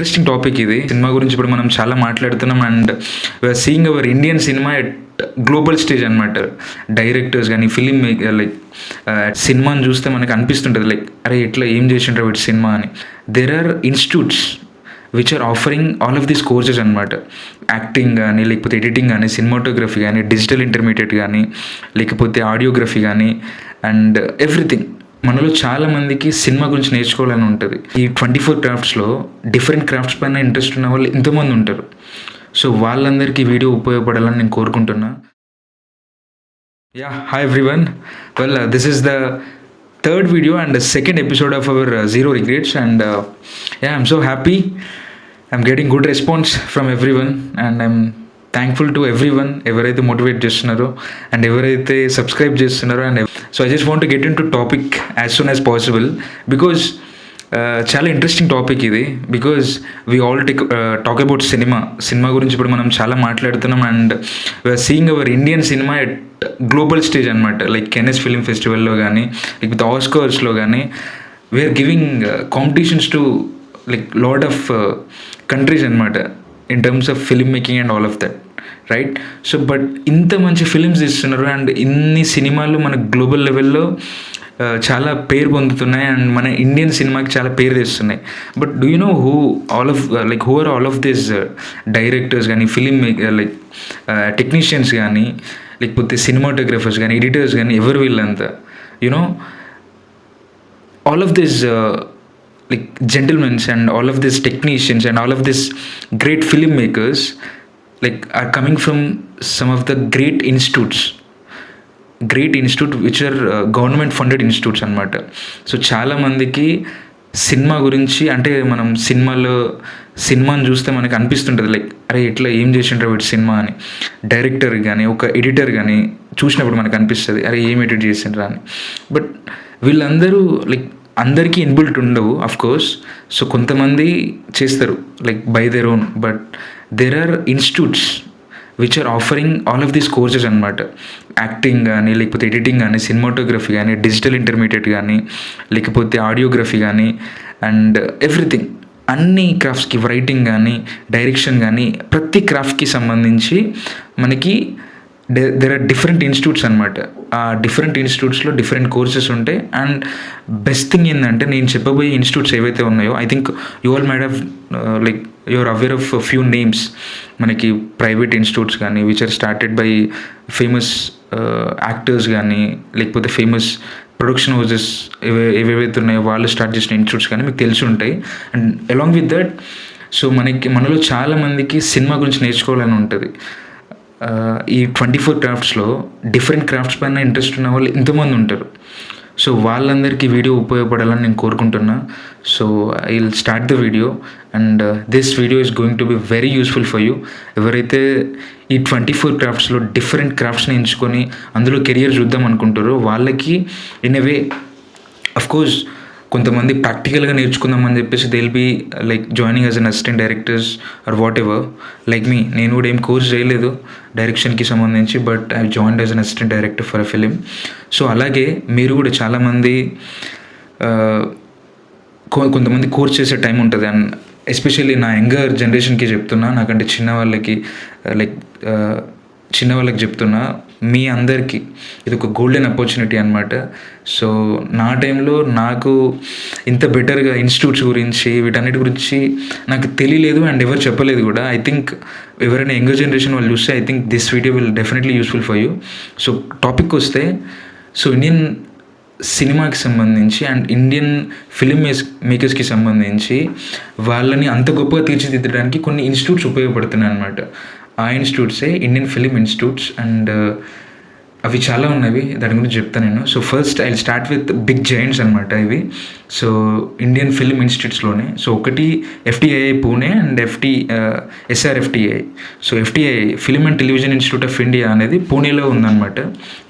Interesting topic ఇది. Cinema గురించి ఇప్పుడు మనం చాలా మాట్లాడుతున్నాం and we're seeing our Indian cinema at global stage అనమాట. డైరెక్టర్స్ కానీ ఫిలిం మేకర్ లైక్ సినిమాని చూస్తే మనకు అనిపిస్తుంటుంది లైక్ అరే ఎట్లా ఏం చేసిండ్రు వీటి సినిమా అని. There are institutes which are offering all of these courses అనమాట. యాక్టింగ్ కానీ, లేకపోతే ఎడిటింగ్ కానీ, సినిమాటోగ్రఫీ కానీ, డిజిటల్ ఇంటర్మీడియట్ కానీ, లేకపోతే ఆడియోగ్రఫీ కానీ అండ్ ఎవ్రీథింగ్. మనలో చాలామందికి సినిమా గురించి నేర్చుకోవాలని ఉంటుంది. ఈ 24 క్రాఫ్ట్స్లో డిఫరెంట్ క్రాఫ్ట్స్ పైన ఇంట్రెస్ట్ ఉన్న వాళ్ళు ఎంతోమంది ఉంటారు. సో వాళ్ళందరికీ వీడియో ఉపయోగపడాలని నేను కోరుకుంటున్నా. Hi everyone. Well, this is the third video and the second episode of our Zero Regrets, and I'm so happy. I'm getting good response from everyone and I'm thankful to everyone ఎవరైతే motivate చేస్తున్నారో and ఎవరైతే subscribe చేస్తున్నారో. And so I just want to get into topic as soon as possible because చాలా interesting topic ఇది. Because we all talk about cinema గురించి ఇప్పుడు మనం చాలా మాట్లాడుతున్నాం and we're seeing our Indian cinema at global stage అనమాట. Like Cannes film ఫెస్టివల్లో కానీ, లైక్ విత్ ఆస్కర్స్లో కానీ we're giving competitions to like lot of countries అనమాట in terms of film making and all of that, right? So but ఇంత మంచి films ఇస్తున్నారు and ఇన్ని సినిమాలు మన గ్లోబల్ లెవెల్లో చాలా పేరు పొందుతున్నాయి అండ్ మన ఇండియన్ సినిమాకి చాలా పేరు తెస్తున్నాయి. But do you know who are all of this directors కానీ, ఫిలిం మేకర్ లైక్ టెక్నీషియన్స్ కానీ, లేకపోతే సినిమాటోగ్రఫర్స్ కానీ, ఎడిటర్స్ కానీ, ఎవరు వీళ్ళంతా? You know all of this like gentlemen and all of these technicians and all of these great filmmakers like are coming from some of the great institute which are government funded institutes అనమాట. So చాలామందికి cinema గురించి అంటే మనం సినిమాని చూస్తే మనకు అనిపిస్తుంటుంది like అరే ఎట్లా ఏం చేసిండ్రు వీటి సినిమా అని. డైరెక్టర్ కానీ, ఒక ఎడిటర్ కానీ చూసినప్పుడు మనకు అనిపిస్తుంది అరే ఏం ఎడిట్ చేసిండ్రా అని. బట్ వీళ్ళందరూ లైక్ అందరికీ ఇన్బిల్ట్ ఉండవు అఫ్ కోర్స్. సో కొంతమంది చేస్తారు like by their own. But there are institutes which are offering all of these courses అనమాట. యాక్టింగ్ కానీ, లేకపోతే ఎడిటింగ్ కానీ, సినిమాటోగ్రఫీ కానీ, డిజిటల్ ఇంటర్మీడియట్ కానీ, లేకపోతే ఆడియోగ్రఫీ కానీ అండ్ ఎవ్రీథింగ్. అన్ని క్రాఫ్ట్స్కి, రైటింగ్ కానీ, డైరెక్షన్ కానీ, ప్రతి క్రాఫ్ట్కి సంబంధించి మనకి దెర్ ఆర్ డిఫరెంట్ ఇన్స్టిట్యూట్స్ అనమాట. ఆ డిఫరెంట్ ఇన్స్టిట్యూట్స్లో డిఫరెంట్ కోర్సెస్ ఉంటాయి. అండ్ బెస్ట్ థింగ్ ఏంటంటే నేను చెప్పబోయే ఇన్స్టిట్యూట్స్ ఏవైతే ఉన్నాయో I think you all might have like you are aware of few names. మనకి ప్రైవేట్ ఇన్స్టిట్యూట్స్ కానీ which are started by famous actors కానీ, లేకపోతే ఫేమస్ ప్రొడక్షన్ హౌసెస్ ఏవేవైతే ఉన్నాయో వాళ్ళు స్టార్ట్ చేసిన ఇన్స్టిట్యూట్స్ కానీ మీకు తెలిసి ఉంటాయి. And along with that so మనలో చాలామందికి సినిమా గురించి నేర్చుకోవాలని ఉంటుంది. ఈ 24 క్రాఫ్ట్స్లో డిఫరెంట్ క్రాఫ్ట్స్ పైన ఇంట్రెస్ట్ ఉన్న వాళ్ళు ఎంతోమంది ఉంటారు. సో వాళ్ళందరికీ వీడియో ఉపయోగపడాలని నేను కోరుకుంటున్నా. So I will start the video and this video is going to be very useful for you. ఎవరైతే ఈ 24 క్రాఫ్ట్స్లో డిఫరెంట్ క్రాఫ్ట్స్ని ఎంచుకొని అందులో కెరియర్ చూద్దాం అనుకుంటారో వాళ్ళకి in a way of course కొంతమంది ప్రాక్టికల్గా నేర్చుకుందామని చెప్పేసి they will be like joining as an assistant directors or whatever like me. నేను కూడా ఏం కోర్స్ చేయలేదు డైరెక్షన్కి సంబంధించి, but I joined as an assistant director for a film. So అలాగే మీరు కూడా చాలామంది కొంతమంది కోర్స్ చేసే టైం ఉంటుంది. అండ్ ఎస్పెషల్లీ నా యంగర్ జనరేషన్కి చెప్తున్నా, నాకంటే చిన్నవాళ్ళకి చెప్తున్నా, మీ అందరికీ ఇది ఒక గోల్డెన్ ఆపర్చునిటీ అనమాట. సో నా టైంలో నాకు ఇంత బెటర్గా ఇన్స్టిట్యూట్స్ గురించి వీటన్నిటి గురించి నాకు తెలియలేదు అండ్ ఎవరు చెప్పలేదు కూడా. ఐ థింక్ ఎవరైనా యంగర్ జనరేషన్ వాళ్ళు చూస్తే I think this video will definitely useful for you. So topic వస్తే సో ఇండియన్ సినిమాకి సంబంధించి అండ్ ఇండియన్ ఫిలిం మేకర్స్కి సంబంధించి వాళ్ళని అంత గొప్పగా తీర్చిదిద్దడానికి కొన్ని ఇన్స్టిట్యూట్స్ ఉపయోగపడుతున్నాయి అనమాట. ఆ ఇన్స్టిట్యూట్సే ఇండియన్ ఫిలిం ఇన్స్టిట్యూట్స్ అండ్ అవి చాలా ఉన్నవి, దాని గురించి చెప్తాను నేను. So first I will start with big giants అనమాట ఇవి. సో ఇండియన్ ఫిలిం ఇన్స్టిట్యూట్స్లోనే సో ఒకటి FTII Pune and SRFTI. So FTII film and television institute of India అనేది పూణేలో ఉందన్నమాట.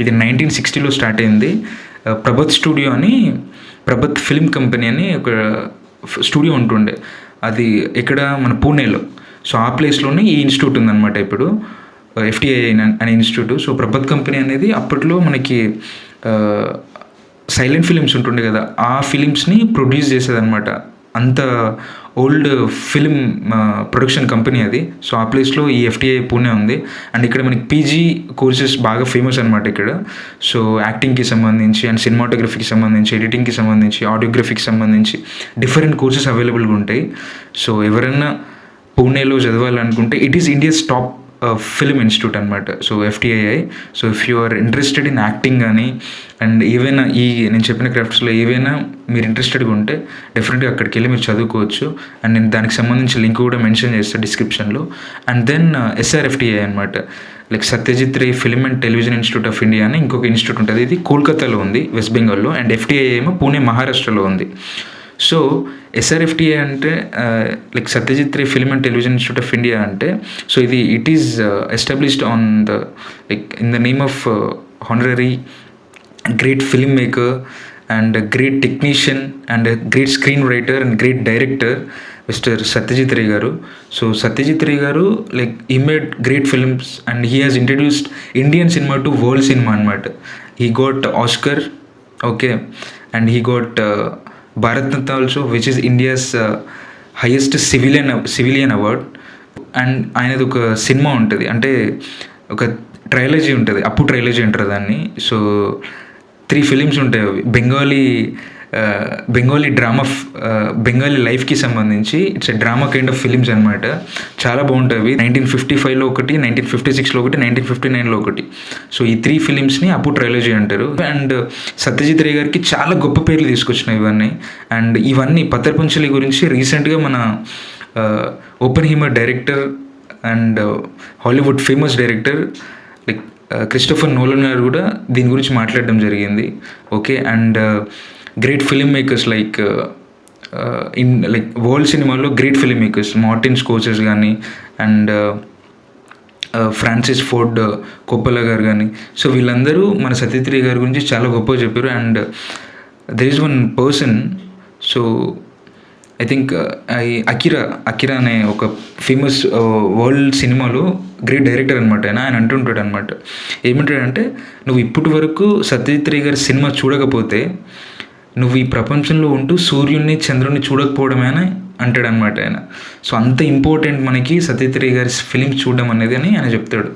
ఇది 1960లో స్టార్ట్ అయింది. ప్రభత్ స్టూడియో అని, ప్రభత్ ఫిలిం కంపెనీ అని ఒక స్టూడియో ఉంటుండే, అది ఇక్కడ మన పూణేలో. సో ఆ ప్లేస్లోనే ఈ ఇన్స్టిట్యూట్ ఉందన్నమాట ఇప్పుడు, FTII అనే ఇన్స్టిట్యూట్. సో ప్రభత్ కంపెనీ అనేది అప్పట్లో మనకి సైలెంట్ ఫిలిమ్స్ ఉంటుండే కదా, ఆ ఫిలిమ్స్ని ప్రొడ్యూస్ చేసేదన్నమాట అంత ఓల్డ్ ఫిల్మ్ ప్రొడక్షన్ కంపెనీ అది. సో ఆ ప్లేస్లో ఈ ఎఫ్టీఐ పూణే ఉంది. అండ్ ఇక్కడ మనకి పీజీ కోర్సెస్ బాగా ఫేమస్ అనమాట ఇక్కడ. సో యాక్టింగ్కి సంబంధించి అండ్ సినిమాటోగ్రఫీకి సంబంధించి, ఎడిటింగ్కి సంబంధించి, ఆడియోగ్రఫీకి సంబంధించి డిఫరెంట్ కోర్సెస్ అవైలబుల్గా ఉంటాయి. సో ఎవరైనా పూణేలో చదవాలనుకుంటే it is India's top film institute అనమాట. So FTII. So if you are interested in acting కానీ అండ్ ఏవైనా ఈ నేను చెప్పిన క్రాఫ్ట్స్లో ఏవైనా మీరు ఇంట్రెస్టెడ్గా ఉంటే డెఫినెట్గా అక్కడికి వెళ్ళి మీరు చదువుకోవచ్చు. అండ్ నేను దానికి సంబంధించి లింక్ కూడా మెన్షన్ చేస్తాను డిస్క్రిప్షన్లో. అండ్ దెన్ ఎస్ఆర్ఎఫ్టీఐ అనమాట, like Satyajit Ray film and television institute of India అని ఇంకొక ఇన్స్టిట్యూట్ ఉంటుంది. ఇది కోల్కతాలో ఉంది, వెస్ట్ బెంగాల్లో. అండ్ ఎఫ్టీఐ ఏమో పూణే మహారాష్ట్రలో ఉంది. సో ఎస్ఆర్ఎఫ్టీఐ అంటే like Satyajit Ray film and television institute of India అంటే, so it is established on the like in the name of honorary great film maker and great technician and great screen writer and great director mister Satyajit Ray garu. So Satyajit Ray garu like he made great films and he has introduced Indian cinema to world cinema అనమాట. He got Oscar, okay, and he got Bharat Ratna also, which is India's highest civilian award. And ఆయనది ఒక cinema ఉంటుంది, అంటే ఒక trilogy ఉంటుంది, అప్పు trilogy అంటారు దాన్ని. సో 3 ఫిలిమ్స్ ఉంటాయి అవి బెంగాలీ డ్రామా, బెంగాలీ లైఫ్కి సంబంధించి. It's a drama kind of films అనమాట. చాలా బాగుంటాయి. 1955లో ఒకటి, 1956లో ఒకటి, 1959లో ఒకటి. సో ఈ 3 ఫిలిమ్స్ని అప్పు ట్రైలజీ అంటారు. అండ్ సత్యజిత్ రే గారికి చాలా గొప్ప పేర్లు తీసుకొచ్చినాయి ఇవన్నీ. అండ్ ఇవన్నీ పత్తర్ పంచలి గురించి రీసెంట్గా మన Oppenheimer director and Hollywood famous director like Christopher Nolan garu కూడా దీని గురించి మాట్లాడడం జరిగింది, okay. And great film makers like in like world సినిమాలో great film makers Martin Scorsese కానీ and Francis Ford Coppola garu కానీ, సో వీళ్ళందరూ మన సత్యజిత్ రే గారి గురించి చాలా గొప్పగా చెప్పారు. And there is one person, so I think Akira అనే ఒక ఫేమస్ వరల్డ్ సినిమాలో గ్రేట్ డైరెక్టర్ అనమాట. ఆయన అంటుంటాడు అనమాట, ఏమంటాడంటే, నువ్వు ఇప్పటి వరకు సత్యజిత్ రే గారి సినిమా చూడకపోతే నువ్వు ఈ ప్రపంచంలో ఉంటూ సూర్యుడిని చంద్రుడిని చూడకపోవడమే అని అంటాడు అనమాట ఆయన. సో అంత ఇంపార్టెంట్ మనకి సత్యజిత్ రే గారి ఫిలిమ్స్ చూడడం అనేది అని ఆయన చెప్తాడు.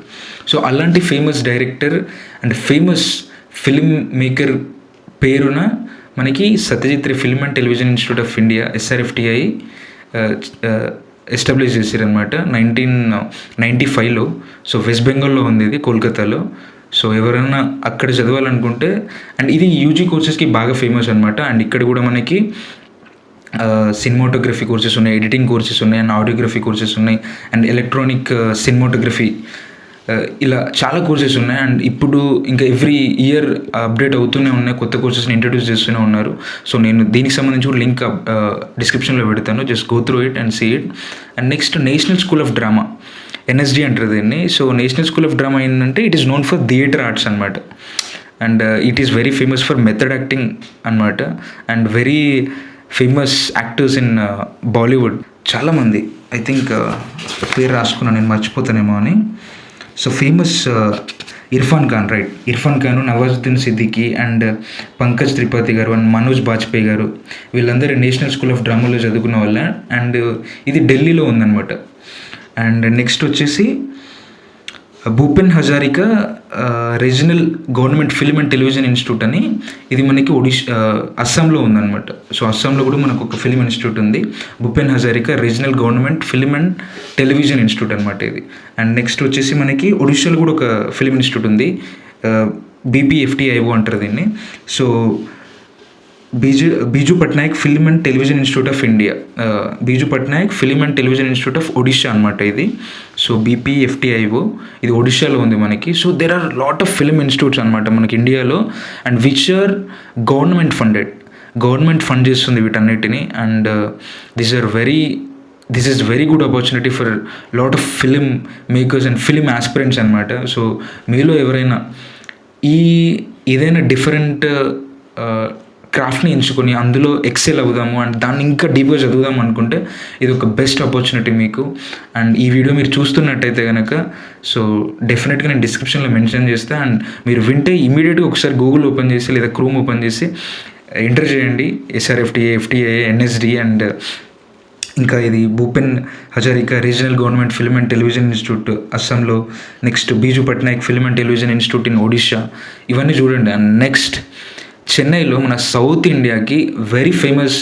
సో అలాంటి famous director and famous film maker పేరున మనకి Satyajit Ray film and television institute of India SRFTI establish చేశారనమాట 1995లో. సో వెస్ట్ బెంగాల్లో ఉంది ఇది, కోల్కతాలో. సో ఎవరైనా అక్కడ చదవాలనుకుంటే, అండ్ ఇది యూజీ కోర్సెస్కి బాగా ఫేమస్ అనమాట. అండ్ ఇక్కడ కూడా మనకి సినిమాటోగ్రఫీ కోర్సెస్ ఉన్నాయి, ఎడిటింగ్ కోర్సెస్ ఉన్నాయి, అండ్ ఆడియోగ్రఫీ కోర్సెస్ ఉన్నాయి, అండ్ ఎలక్ట్రానిక్ సినిమాటోగ్రఫీ, ఇలా చాలా కోర్సెస్ ఉన్నాయి. అండ్ ఇప్పుడు ఇంకా ఎవ్రీ ఇయర్ అప్డేట్ అవుతూనే ఉన్నాయి, కొత్త కోర్సెస్ని ఇంట్రడ్యూస్ చేస్తూనే ఉన్నారు. సో నేను దీనికి సంబంధించి కూడా లింక్ డిస్క్రిప్షన్లో పెడతాను, just go through it and see it. And next national school of drama, NSD అంటారు దీన్ని. So national school of drama ఏంటంటే it is known for theatre arts అనమాట. And it is very famous for method acting అనమాట. And very famous actors in Bollywood చాలామంది, I think పేరు రాసుకున్నాను నేను, మర్చిపోతానేమో అని. So famous Irfan Khan, right, Irfan Khan, Nawazuddin Siddiqui and Pankaj Tripathi garu and Manoj Bajpai గారు, వీళ్ళందరూ నేషనల్ స్కూల్ ఆఫ్ డ్రామాలో చదువుకున్న వాళ్ళ. అండ్ ఇది ఢిల్లీలో ఉందన్నమాట. అండ్ నెక్స్ట్ వచ్చేసి Bhupen Hazarika regional government film and television institute అని, ఇది మనకి అస్సాంలో ఉందన్నమాట. సో అస్సాంలో కూడా మనకు ఒక ఫిల్మ్ ఇన్స్టిట్యూట్ ఉంది, Bhupen Hazarika regional government film and television institute అనమాట ఇది. అండ్ నెక్స్ట్ వచ్చేసి మనకి ఒడిశాలో కూడా ఒక ఫిల్మ్ ఇన్స్టిట్యూట్ ఉంది, బీపీఎఫ్టీఐఓ అంటారు దీన్ని. So Biju Patnaik film and television institute of India, Biju Patnaik film and television institute of Odisha అనమాట ఇది. సో బీపీఎఫ్టీఐఓ, ఇది ఒడిషాలో ఉంది మనకి. So there are lot of film institutes అనమాట మనకి ఇండియాలో, and which are government fund చేస్తుంది వీటన్నిటిని. And this is very good opportunity for lot of film makers and film aspirants అనమాట. సో మీలో ఎవరైనా ఏదైనా డిఫరెంట్ క్రాఫ్ట్ని ఎంచుకొని అందులో ఎక్సెల్ అవుదాము అండ్ దాన్ని ఇంకా డీప్గా చదువుదాం అనుకుంటే ఇది ఒక బెస్ట్ ఆపర్చునిటీ మీకు. అండ్ ఈ వీడియో మీరు చూస్తున్నట్టయితే కనుక, సో డెఫినెట్గా నేను డిస్క్రిప్షన్లో మెన్షన్ చేస్తాను. అండ్ మీరు వింటే ఇమీడియట్గా ఒకసారి గూగుల్ ఓపెన్ చేసి లేదా క్రోమ్ ఓపెన్ చేసి ఎంటర్ చేయండి. SRFTA, FTA, NSD అండ్ ఇంకా ఇది Bhupen Hazarika regional government film and television institute అస్సాంలో, next Biju Patnaik film and television institute in Odisha, ఇవన్నీ చూడండి. అండ్ నెక్స్ట్ చెన్నైలో మన సౌత్ ఇండియాకి వెరీ ఫేమస్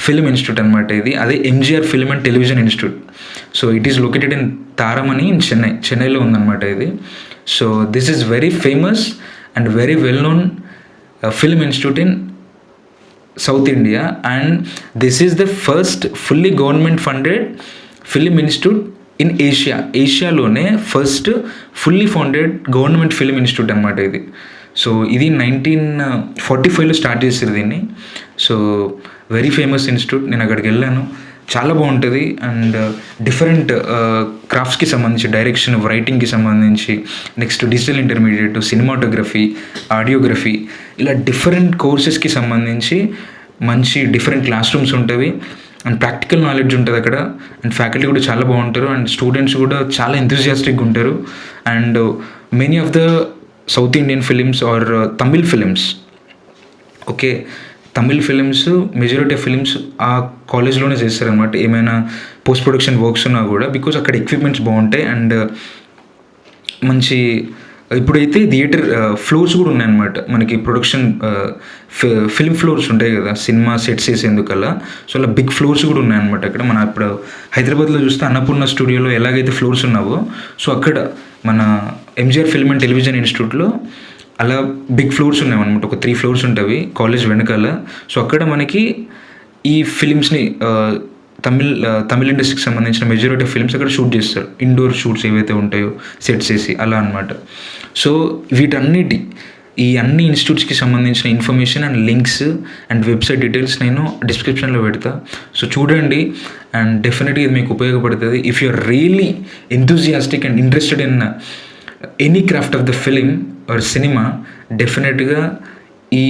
ఫిల్మ్ ఇన్స్టిట్యూట్ అనమాట ఇది, అదే MGR film and television institute. So it is located in Taramani in చెన్నైలో ఉందన్నమాట ఇది. So this is very famous and very well known film institute in South India, and this is the first fully government funded film institute in ఏషియాలోనే first fully funded government film institute అనమాట ఇది. So ఇది 1945లో start చేశారు దీన్ని. So very famous institute. నేను అక్కడికి వెళ్ళాను, చాలా బాగుంటుంది. అండ్ డిఫరెంట్ క్రాఫ్ట్స్కి సంబంధించి, డైరెక్షన్, రైటింగ్కి సంబంధించి, next digital intermediate, cinematography, audiography, ఇలా డిఫరెంట్ కోర్సెస్కి సంబంధించి మంచి డిఫరెంట్ క్లాస్ రూమ్స్ ఉంటుంది. అండ్ ప్రాక్టికల్ నాలెడ్జ్ ఉంటుంది అక్కడ. అండ్ ఫ్యాకల్టీ కూడా చాలా బాగుంటారు. అండ్ స్టూడెంట్స్ కూడా చాలా ఎంతూజియాస్టిక్గా ఉంటారు. And many of the South Indian films are Tamil films, okay, Tamil films, majority of films ఆ కాలేజ్లోనే చేస్తారనమాట. ఏమైనా పోస్ట్ ప్రొడక్షన్ వర్క్స్ ఉన్నా కూడా, బికాజ్ అక్కడ ఎక్విప్మెంట్స్ బాగుంటాయి. అండ్ మంచి ఇప్పుడైతే థియేటర్ ఫ్లోర్స్ కూడా ఉన్నాయన్నమాట మనకి. ప్రొడక్షన్ ఫిల్మ్ ఫ్లోర్స్ ఉంటాయి కదా సినిమా సెట్స్ వేసేందుకల్లా, సో అలా బిగ్ ఫ్లోర్స్ కూడా ఉన్నాయన్నమాట అక్కడ. మన ఇప్పుడు హైదరాబాద్లో చూస్తే అన్నపూర్ణ స్టూడియోలో ఎలాగైతే ఫ్లోర్స్ ఉన్నావో, సో అక్కడ మన MGR ఫిల్మ్ అండ్ టెలివిజన్ ఇన్స్టిట్యూట్లో అలా బిగ్ ఫ్లోర్స్ ఉన్నాయన్నమాట. ఒక 3 ఫ్లోర్స్ ఉంటాయి కాలేజ్ వెనకాల. సో అక్కడ మనకి ఈ ఫిలిమ్స్ని తమిళ్ ఇండస్ట్రీకి సంబంధించిన మెజారిటీ ఆఫ్ ఫిల్మ్స్ అక్కడ షూట్ చేస్తారు. ఇండోర్ షూట్స్ ఏవైతే ఉంటాయో సెట్స్ వేసి అలా అనమాట. సో ఈ అన్ని ఇన్స్టిట్యూట్స్కి సంబంధించిన information and links and website details నేను డిస్క్రిప్షన్లో పెడతా. సో చూడండి, అండ్ డెఫినెట్గా ఇది మీకు ఉపయోగపడుతుంది. If you are really enthusiastic and interested in any craft of the film or cinema, డెఫినెట్గా ఈ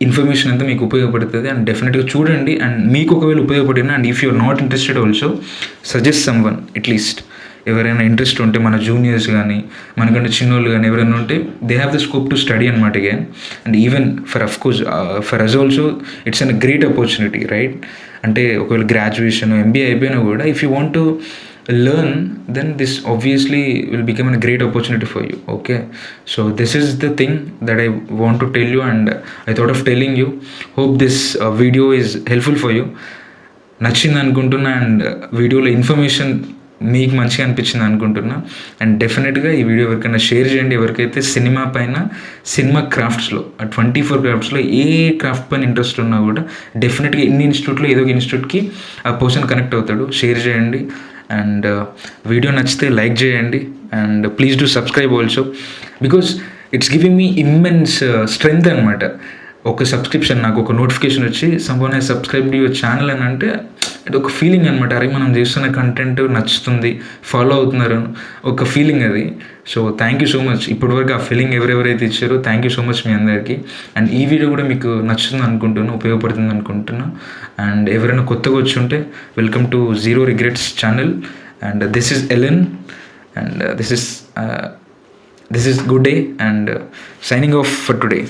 ఇన్ఫర్మేషన్ అంతా మీకు ఉపయోగపడుతుంది. అండ్ డెఫినెట్గా చూడండి. అండ్ మీకు ఒకవేళ ఉపయోగపడినా, and if you are not interested also, suggest someone. At least ఎవరైనా ఇంట్రెస్ట్ ఉంటే, మన జూనియర్స్ కానీ మనకంటే చిన్నోళ్ళు కానీ ఎవరైనా ఉంటే, they have the scope to study అనమాట again. And even for us also it's an great opportunity, right? అంటే ఒకవేళ గ్రాడ్యుయేషన్, MBA అయిపోయినా కూడా, if you want to learn, then this obviously will become a great opportunity for you. Okay, so this is the thing that I want to tell you, and I thought of telling you. Hope this video is helpful for you. నచ్చింది అనుకుంటున్నా, and వీడియోలో information మీకు మంచిగా అనిపించింది అనుకుంటున్నా. And డెఫినెట్గా ఈ video ఎవరికైనా షేర్ చేయండి. ఎవరికైతే సినిమా పైన, సినిమా క్రాఫ్ట్స్లో, 24 క్రాఫ్ట్స్లో ఏ క్రాఫ్ట్ పైన ఇంట్రెస్ట్ ఉన్నా కూడా, డెఫినెట్గా ఇన్ని ఇన్స్టిట్యూట్లో ఏదో ఒక ఇన్స్టిట్యూట్కి ఆ పర్సన్ కనెక్ట్ అవుతాడు. షేర్ చేయండి. అండ్ వీడియో నచ్చితే లైక్ చేయండి. And please do subscribe also, because it's giving me immense strength అనమాట. ఒక సబ్స్క్రిప్షన్, నాకు ఒక నోటిఫికేషన్ వచ్చి సంబోన్ ఐ సబ్స్క్రైబ్ యువర్ ఛానల్ అని అంటే, అది ఒక ఫీలింగ్ అనమాట. అరే మనం చేస్తున్న కంటెంట్ నచ్చుతుంది, ఫాలో అవుతున్నారు, ఒక ఫీలింగ్ అది. So thank you so much. ఇప్పటివరకు ఆ ఫీలింగ్ ఎవరెవరైతే ఇచ్చారో థ్యాంక్ యూ సో మచ్ మీ అందరికీ. అండ్ ఈ వీడియో కూడా మీకు నచ్చుతుంది అనుకుంటున్నా, ఉపయోగపడుతుంది అనుకుంటున్నా. అండ్ ఎవరైనా కొత్తగా వచ్చి ఉంటే, welcome to zero regrets channel. And this is Ellen, and this is good day, and signing off for today.